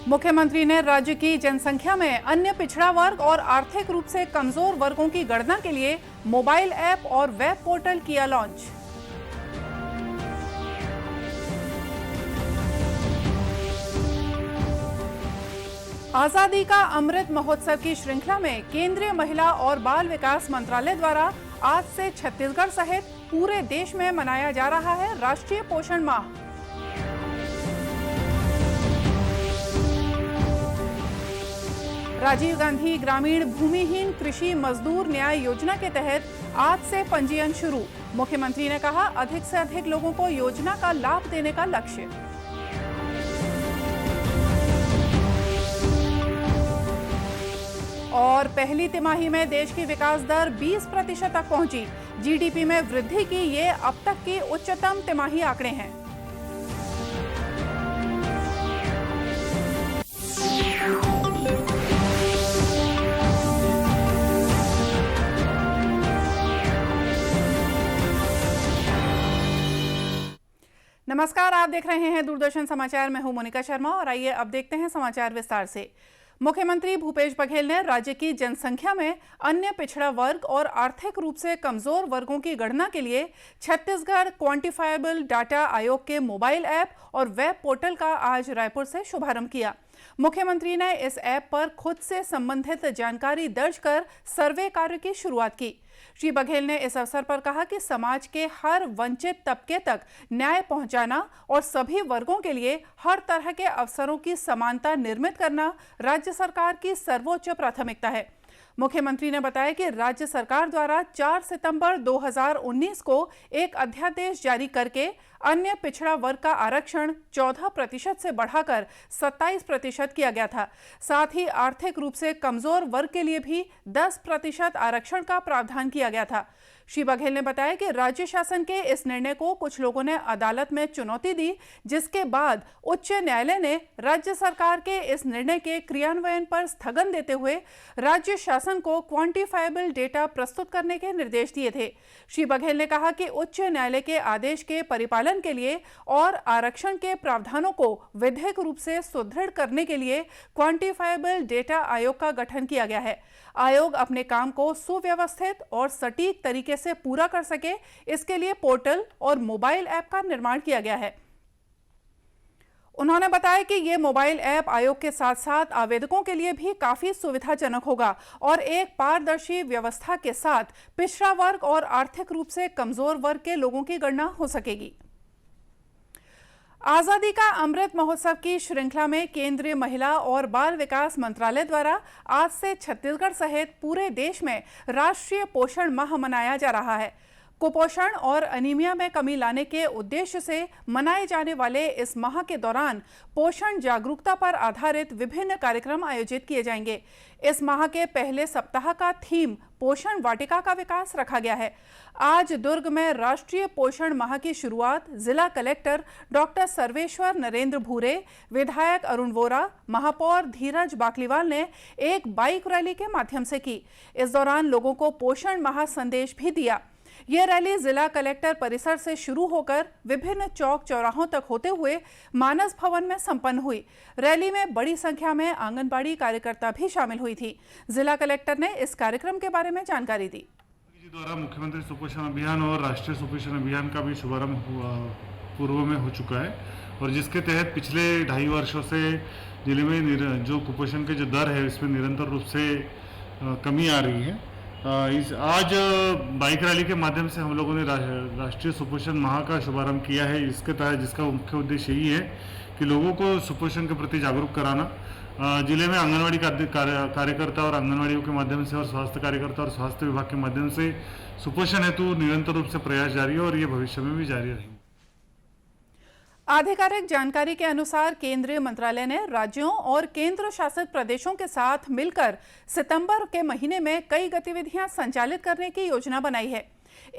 मुख्यमंत्री ने राज्य की जनसंख्या में अन्य पिछड़ा वर्ग और आर्थिक रूप से कमजोर वर्गों की गणना के लिए मोबाइल ऐप और वेब पोर्टल किया लॉन्च। आजादी का अमृत महोत्सव की श्रृंखला में केंद्रीय महिला और बाल विकास मंत्रालय द्वारा आज से छत्तीसगढ़ सहित पूरे देश में मनाया जा रहा है राष्ट्रीय पोषण माह। राजीव गांधी ग्रामीण भूमिहीन कृषि मजदूर न्याय योजना के तहत आज से पंजीयन शुरू। मुख्यमंत्री ने कहा, अधिक से अधिक लोगों को योजना का लाभ देने का लक्ष्य। और पहली तिमाही में देश की विकास दर 20% तक पहुंची। जीडीपी में वृद्धि की ये अब तक की उच्चतम तिमाही आंकड़े हैं। नमस्कार, आप देख रहे हैं दूरदर्शन समाचार। मैं हूं मोनिका शर्मा और आइए अब देखते हैं समाचार विस्तार से। मुख्यमंत्री भूपेश बघेल ने राज्य की जनसंख्या में अन्य पिछड़ा वर्ग और आर्थिक रूप से कमजोर वर्गों की गणना के लिए छत्तीसगढ़ क्वांटिफाइबल डाटा आयोग के मोबाइल ऐप और वेब पोर्टल का आज रायपुर से शुभारंभ किया। मुख्यमंत्री ने इस ऐप पर खुद से संबंधित जानकारी दर्ज कर सर्वे कार्य की शुरुआत की। श्री बघेल ने इस अवसर पर कहा कि समाज के हर वंचित तबके तक न्याय पहुंचाना और सभी वर्गों के लिए हर तरह के अवसरों की समानता निर्मित करना राज्य सरकार की सर्वोच्च प्राथमिकता है। मुख्यमंत्री ने बताया कि राज्य सरकार द्वारा 4 सितंबर 2019 को एक अध्यादेश जारी करके अन्य पिछड़ा वर्ग का आरक्षण 14% से बढ़ाकर 27% किया गया था। साथ ही आर्थिक रूप से कमजोर वर्ग के लिए भी 10% आरक्षण का प्रावधान किया गया था। श्री बघेल ने बताया कि राज्य शासन के इस निर्णय को कुछ लोगों ने अदालत में चुनौती दी, जिसके बाद उच्च न्यायालय ने राज्य सरकार के इस निर्णय के क्रियान्वयन पर स्थगन देते हुए राज्य शासन को क्वांटिफाइबल डेटा प्रस्तुत करने के निर्देश दिए थे। श्री बघेल ने कहा कि उच्च न्यायालय के आदेश के परिपालन के लिए और आरक्षण के प्रावधानों को विधिक रूप से सुदृढ़ करने के लिए क्वांटिफाइबल डेटा आयोग का गठन किया गया है। आयोग अपने काम को सुव्यवस्थित और सटीक तरीके से पूरा कर सके, इसके लिए पोर्टल और मोबाइल ऐप का निर्माण किया गया है। उन्होंने बताया कि ये मोबाइल ऐप आयोग के साथ साथ आवेदकों के लिए भी काफी सुविधाजनक होगा और एक पारदर्शी व्यवस्था के साथ पिछड़ा वर्ग और आर्थिक रूप से कमजोर वर्ग के लोगों की गणना हो सकेगी। आजादी का अमृत महोत्सव की श्रृंखला में केंद्रीय महिला और बाल विकास मंत्रालय द्वारा आज से छत्तीसगढ़ सहित पूरे देश में राष्ट्रीय पोषण माह मनाया जा रहा है। कुपोषण और अनीमिया में कमी लाने के उद्देश्य से मनाए जाने वाले इस माह के दौरान पोषण जागरूकता पर आधारित विभिन्न कार्यक्रम आयोजित किए जाएंगे। इस माह के पहले सप्ताह का थीम पोषण वाटिका का विकास रखा गया है। आज दुर्ग में राष्ट्रीय पोषण माह की शुरुआत जिला कलेक्टर डॉक्टर सर्वेश्वर नरेंद्र भूरे, विधायक अरुण वोरा, महापौर धीरज बाकलीवाल ने एक बाइक रैली के माध्यम से की। इस दौरान लोगों को पोषण माह संदेश भी दिया। यह रैली जिला कलेक्टर परिसर से शुरू होकर विभिन्न चौक चौराहों तक होते हुए मानस भवन में संपन्न हुई। रैली में बड़ी संख्या में आंगनबाड़ी कार्यकर्ता भी शामिल हुई थी। जिला कलेक्टर ने इस कार्यक्रम के बारे में जानकारी दी। द्वारा मुख्यमंत्री सुपोषण अभियान और राष्ट्रीय सुपोषण अभियान का भी शुभारंभ पूर्व में हो चुका है और जिसके तहत पिछले 2.5 वर्षों से जिले में जो कुपोषण के जो दर है इसमें निरंतर रूप से कमी आ रही है। आज बाइक रैली के माध्यम से हम लोगों ने राष्ट्रीय सुपोषण माह का शुभारंभ किया है। इसके तहत जिसका मुख्य उद्देश्य यही है कि लोगों को सुपोषण के प्रति जागरूक कराना। जिले में आंगनवाड़ी कार्यकर्ता और आंगनवाड़ियों के माध्यम से और स्वास्थ्य कार्यकर्ता और स्वास्थ्य विभाग के माध्यम से सुपोषण हेतु निरंतर रूप से प्रयास जारी है और ये भविष्य में भी जारी रहेंगे। आधिकारिक जानकारी के अनुसार केंद्रीय मंत्रालय ने राज्यों और केंद्र शासित प्रदेशों के साथ मिलकर सितंबर के महीने में कई गतिविधियां संचालित करने की योजना बनाई है।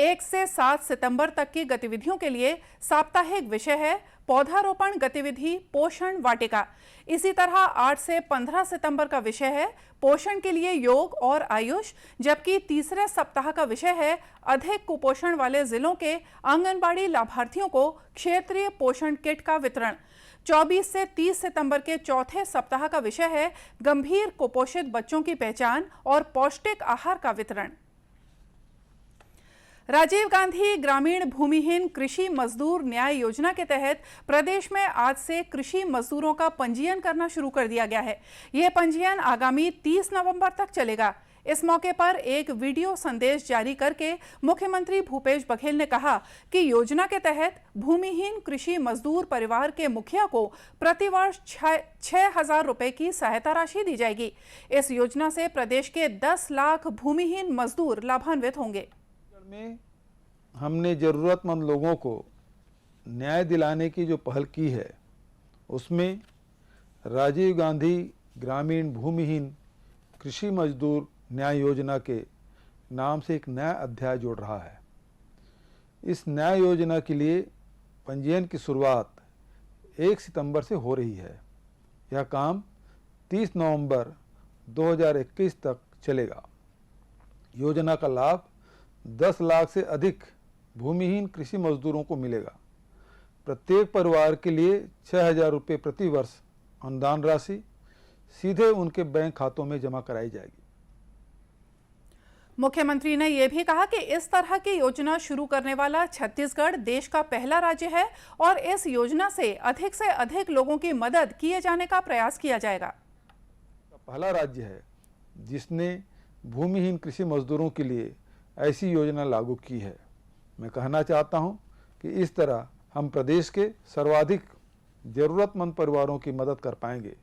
1 से 7 सितंबर तक की गतिविधियों के लिए साप्ताहिक विषय है पौधारोपण गतिविधि पोषण वाटिका। इसी तरह 8 से 15 सितंबर का विषय है पोषण के लिए योग और आयुष, जबकि तीसरे सप्ताह का विषय है अधिक कुपोषण वाले जिलों के आंगनबाड़ी लाभार्थियों को क्षेत्रीय पोषण किट का वितरण। 24 से 30 सितंबर के चौथे सप्ताह का विषय है गंभीर कुपोषित बच्चों की पहचान और पौष्टिक आहार का वितरण। राजीव गांधी ग्रामीण भूमिहीन कृषि मजदूर न्याय योजना के तहत प्रदेश में आज से कृषि मजदूरों का पंजीयन करना शुरू कर दिया गया है। यह पंजीयन आगामी 30 नवंबर तक चलेगा। इस मौके पर एक वीडियो संदेश जारी करके मुख्यमंत्री भूपेश बघेल ने कहा कि योजना के तहत भूमिहीन कृषि मजदूर परिवार के मुखिया को प्रतिवर्ष 6,000 रुपए की सहायता राशि दी जाएगी। इस योजना से प्रदेश के 10 लाख भूमिहीन मजदूर लाभान्वित होंगे। में हमने ज़रूरतमंद लोगों को न्याय दिलाने की जो पहल की है, उसमें राजीव गांधी ग्रामीण भूमिहीन कृषि मजदूर न्याय योजना के नाम से एक नया अध्याय जोड़ रहा है। इस न्याय योजना के लिए पंजीयन की शुरुआत 1 सितंबर से हो रही है। यह काम 30 नवंबर 2021 तक चलेगा। योजना का लाभ 10 लाख से अधिक भूमिहीन कृषि मजदूरों को मिलेगा। प्रत्येक परिवार के लिए 6,000 रुपये प्रति वर्ष अनुदान राशि सीधे उनके बैंक खातों में जमा कराई जाएगी। मुख्यमंत्री ने यह भी कहा कि इस तरह की योजना शुरू करने वाला छत्तीसगढ़ देश का पहला राज्य है और इस योजना से अधिक लोगों की मदद किए जाने का प्रयास किया जाएगा। पहला राज्य है जिसने भूमिहीन कृषि मजदूरों के लिए ऐसी योजना लागू की है। मैं कहना चाहता हूं कि इस तरह हम प्रदेश के सर्वाधिक जरूरतमंद परिवारों की मदद कर पाएंगे।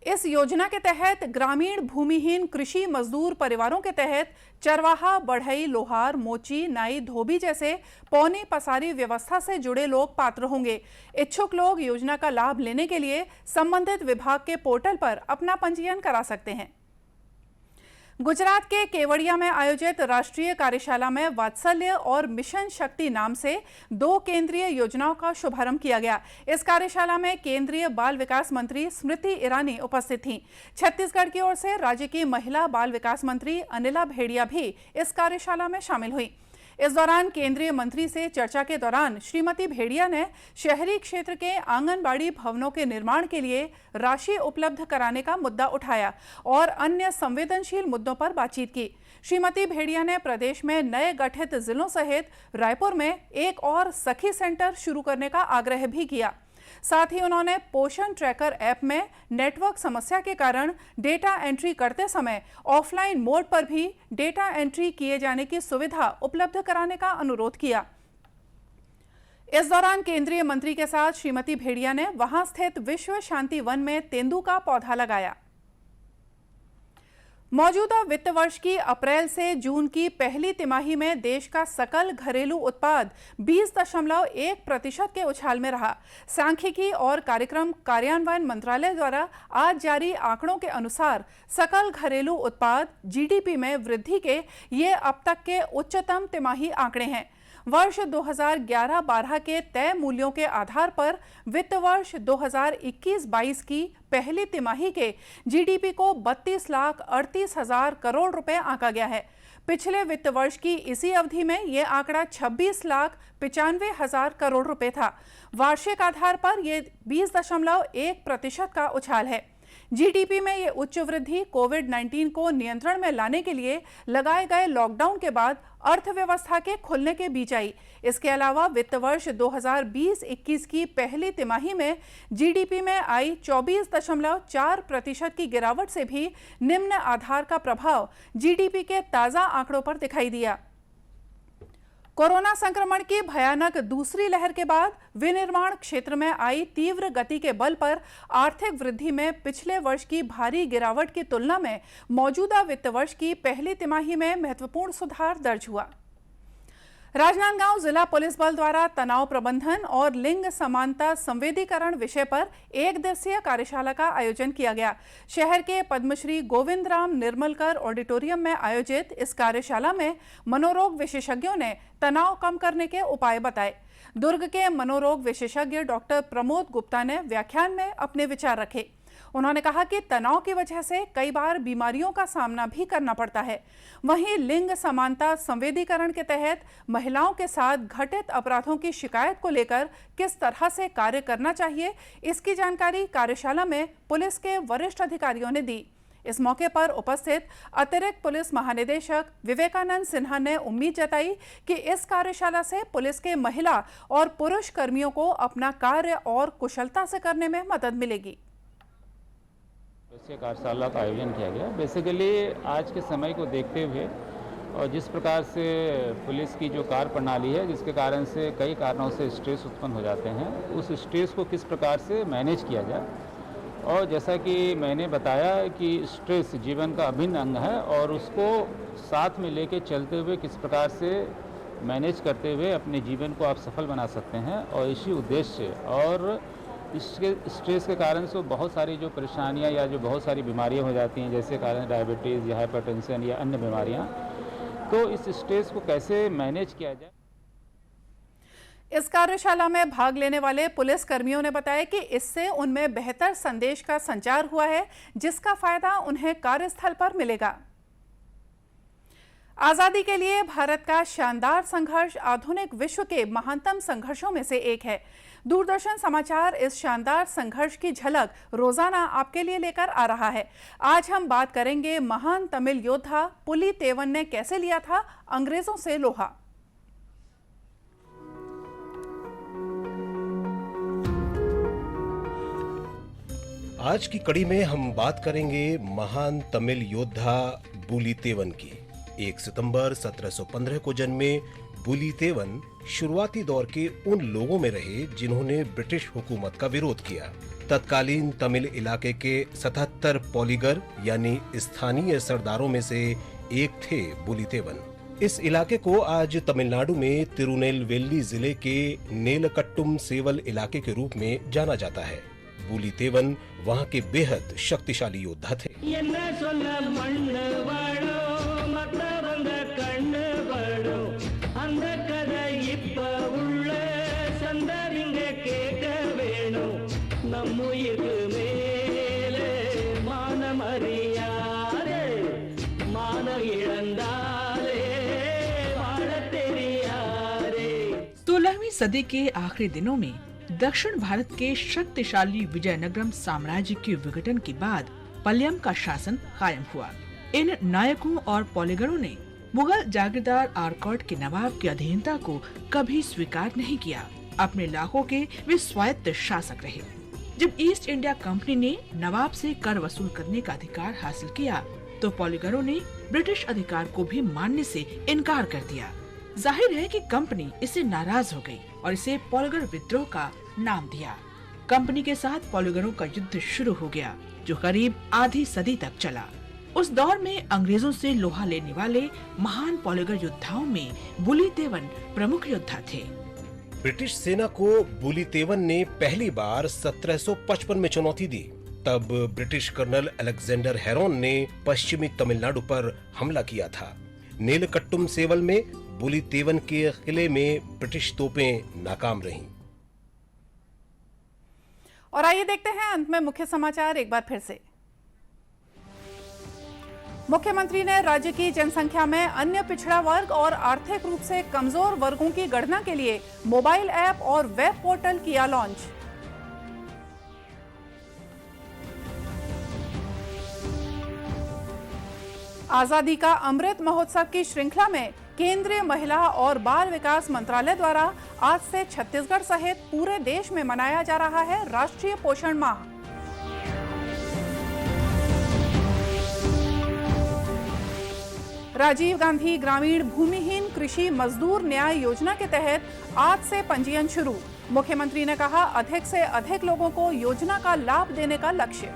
इस योजना के तहत ग्रामीण भूमिहीन कृषि मजदूर परिवारों के तहत चरवाहा, बढ़ई, लोहार, मोची, नाई, धोबी जैसे पौनी पसारी व्यवस्था से जुड़े लोग पात्र होंगे। इच्छुक लोग योजना का लाभ लेने के लिए संबंधित विभाग के पोर्टल पर अपना पंजीयन करा सकते हैं। गुजरात के केवड़िया में आयोजित राष्ट्रीय कार्यशाला में वात्सल्य और मिशन शक्ति नाम से 2 केंद्रीय योजनाओं का शुभारंभ किया गया। इस कार्यशाला में केंद्रीय बाल विकास मंत्री स्मृति ईरानी उपस्थित थीं। छत्तीसगढ़ की ओर से राज्य की महिला बाल विकास मंत्री अनिला भेड़िया भी इस कार्यशाला में शामिल हुई। इस दौरान केंद्रीय मंत्री से चर्चा के दौरान श्रीमती भेड़िया ने शहरी क्षेत्र के आंगनबाड़ी भवनों के निर्माण के लिए राशि उपलब्ध कराने का मुद्दा उठाया और अन्य संवेदनशील मुद्दों पर बातचीत की। श्रीमती भेड़िया ने प्रदेश में नए गठित जिलों सहित रायपुर में एक और सखी सेंटर शुरू करने का आग्रह भी किया। साथ ही उन्होंने पोषण ट्रैकर ऐप में नेटवर्क समस्या के कारण डेटा एंट्री करते समय ऑफलाइन मोड पर भी डेटा एंट्री किए जाने की सुविधा उपलब्ध कराने का अनुरोध किया। इस दौरान केंद्रीय मंत्री के साथ श्रीमती भेड़िया ने वहां स्थित विश्व शांति वन में तेंदू का पौधा लगाया। मौजूदा वित्त वर्ष की अप्रैल से जून की पहली तिमाही में देश का सकल घरेलू उत्पाद 20.1% के उछाल में रहा। सांख्यिकी और कार्यक्रम कार्यान्वयन मंत्रालय द्वारा आज जारी आंकड़ों के अनुसार सकल घरेलू उत्पाद जीडीपी में वृद्धि के ये अब तक के उच्चतम तिमाही आंकड़े हैं। वर्ष 2011-12 के तय मूल्यों के आधार पर वित्त वर्ष 2021-22 की पहली तिमाही के जीडीपी को 32,38,000 करोड़ रुपए आंका गया है। पिछले वित्त वर्ष की इसी अवधि में यह आंकड़ा 26,95,000 करोड़ रुपए था। वार्षिक आधार पर यह 20.1% का उछाल है। जीडीपी में ये उच्च वृद्धि कोविड-19 को नियंत्रण में लाने के लिए लगाए गए लॉकडाउन के बाद अर्थव्यवस्था के खुलने के बीच आई। इसके अलावा वित्त वर्ष 2020-21 की पहली तिमाही में जीडीपी में आई 24.4% की गिरावट से भी निम्न आधार का प्रभाव जीडीपी के ताजा आंकड़ों पर दिखाई दिया। कोरोना संक्रमण की भयानक दूसरी लहर के बाद विनिर्माण क्षेत्र में आई तीव्र गति के बल पर आर्थिक वृद्धि में पिछले वर्ष की भारी गिरावट की तुलना में मौजूदा वित्त वर्ष की पहली तिमाही में महत्वपूर्ण सुधार दर्ज हुआ। राजनांदगांव जिला पुलिस बल द्वारा तनाव प्रबंधन और लिंग समानता संवेदीकरण विषय पर 1 दिवसीय कार्यशाला का आयोजन किया गया। शहर के पद्मश्री गोविंद राम निर्मलकर ऑडिटोरियम में आयोजित इस कार्यशाला में मनोरोग विशेषज्ञों ने तनाव कम करने के उपाय बताए। दुर्ग के मनोरोग विशेषज्ञ डॉक्टर प्रमोद गुप्ता ने व्याख्यान में अपने विचार रखे। उन्होंने कहा कि तनाव की वजह से कई बार बीमारियों का सामना भी करना पड़ता है। वहीं लिंग समानता संवेदीकरण के तहत महिलाओं के साथ घटित अपराधों की शिकायत को लेकर किस तरह से कार्य करना चाहिए, इसकी जानकारी कार्यशाला में पुलिस के वरिष्ठ अधिकारियों ने दी। इस मौके पर उपस्थित अतिरिक्त पुलिस महानिदेशक विवेकानंद सिन्हा ने उम्मीद जताई कि इस कार्यशाला से पुलिस के महिला और पुरुष कर्मियों को अपना कार्य और कुशलता से करने में मदद मिलेगी। कार्यशाला का आयोजन किया गया। बेसिकली आज के समय को देखते हुए और जिस प्रकार से पुलिस की जो कार्य प्रणाली है, जिसके कारण से कई कारणों से स्ट्रेस उत्पन्न हो जाते हैं, उस स्ट्रेस को किस प्रकार से मैनेज किया जाए। और जैसा कि मैंने बताया कि स्ट्रेस जीवन का अभिन्न अंग है और उसको साथ में लेके चलते हुए किस प्रकार से मैनेज करते हुए अपने जीवन को आप सफल बना सकते हैं। और इसी उद्देश्य और इसके स्ट्रेस के कारण से बहुत सारी जो परेशानियां या जो बहुत सारी बीमारियां हो जाती हैं, जैसे कारण डायबिटीज़ या हाइपरटेंशन या अन्य बीमारियां, तो इस स्ट्रेस को कैसे मैनेज किया जाए। इस कार्यशाला में भाग लेने वाले पुलिस कर्मियों ने बताया कि इससे उनमें बेहतर संदेश का संचार हुआ है, जिसका फायदा उन्हें कार्यस्थल पर मिलेगा। आजादी के लिए भारत का शानदार संघर्ष आधुनिक विश्व के महानतम संघर्षों में से एक है। दूरदर्शन समाचार इस शानदार संघर्ष की झलक रोजाना आपके लिए लेकर आ रहा है। आज हम बात करेंगे महान तमिल योद्धा पुलितेवन ने कैसे लिया था अंग्रेजों से लोहा। आज की कड़ी में हम बात करेंगे महान तमिल योद्धा पुलितेवन की। 1 सितंबर 1715 को जन्मे पुलितेवन शुरुआती दौर के उन लोगों में रहे जिन्होंने ब्रिटिश हुकूमत का विरोध किया। तत्कालीन तमिल इलाके के 77 पॉलीगर यानी स्थानीय सरदारों में से एक थे पुलितेवन। इस इलाके को आज तमिलनाडु में तिरुनेलवेली जिले के नेलकट्टुम सेवल इलाके के रूप में जाना जाता है। पुलितेवन वहाँ के बेहद शक्तिशाली योद्धा थे। सदी के आखिरी दिनों में दक्षिण भारत के शक्तिशाली विजयनगरम साम्राज्य के विघटन के बाद पल्लम का शासन कायम हुआ। इन नायकों और पॉलीगरों ने मुगल जागीरदार आर्कॉट के नवाब की अधीनता को कभी स्वीकार नहीं किया। अपने इलाकों के वे स्वायत्त शासक रहे। जब ईस्ट इंडिया कंपनी ने नवाब से कर वसूल करने का अधिकार हासिल किया, तो पॉलीगरों ने ब्रिटिश अधिकार को भी मानने से इनकार कर दिया। जाहिर है कि कंपनी इससे नाराज हो गई और इसे पॉलीगर विद्रोह का नाम दिया। कंपनी के साथ पॉलीगरों का युद्ध शुरू हो गया, जो करीब आधी सदी तक चला। उस दौर में अंग्रेजों से लोहा लेने वाले महान पॉलीगर योद्धाओं में पुलितेवन प्रमुख योद्धा थे। ब्रिटिश सेना को पुलितेवन ने पहली बार 1755 में चुनौती दी। तब ब्रिटिश कर्नल अलेक्जेंडर हेरोन ने पश्चिमी तमिलनाडु पर हमला किया था। नेलकट्टुम सेवल में पुलितेवन के किले में ब्रिटिश तोपें नाकाम रहीं। और आइए देखते हैं अंत में मुख्य समाचार एक बार फिर से। मुख्यमंत्री ने राज्य की जनसंख्या में अन्य पिछड़ा वर्ग और आर्थिक रूप से कमजोर वर्गों की गणना के लिए मोबाइल ऐप और वेब पोर्टल किया लॉन्च। आजादी का अमृत महोत्सव की श्रृंखला में केंद्रीय महिला और बाल विकास मंत्रालय द्वारा आज से छत्तीसगढ़ सहित पूरे देश में मनाया जा रहा है राष्ट्रीय पोषण माह। राजीव गांधी ग्रामीण भूमिहीन कृषि मजदूर न्याय योजना के तहत आज से पंजीयन शुरू। मुख्यमंत्री ने कहा, अधिक से अधिक लोगों को योजना का लाभ देने का लक्ष्य।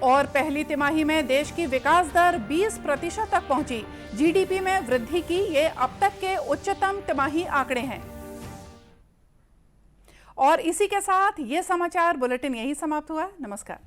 और पहली तिमाही में देश की विकास दर 20% तक पहुंची। जीडीपी में वृद्धि की ये अब तक के उच्चतम तिमाही आंकड़े हैं। और इसी के साथ ये समाचार बुलेटिन यही समाप्त हुआ। नमस्कार।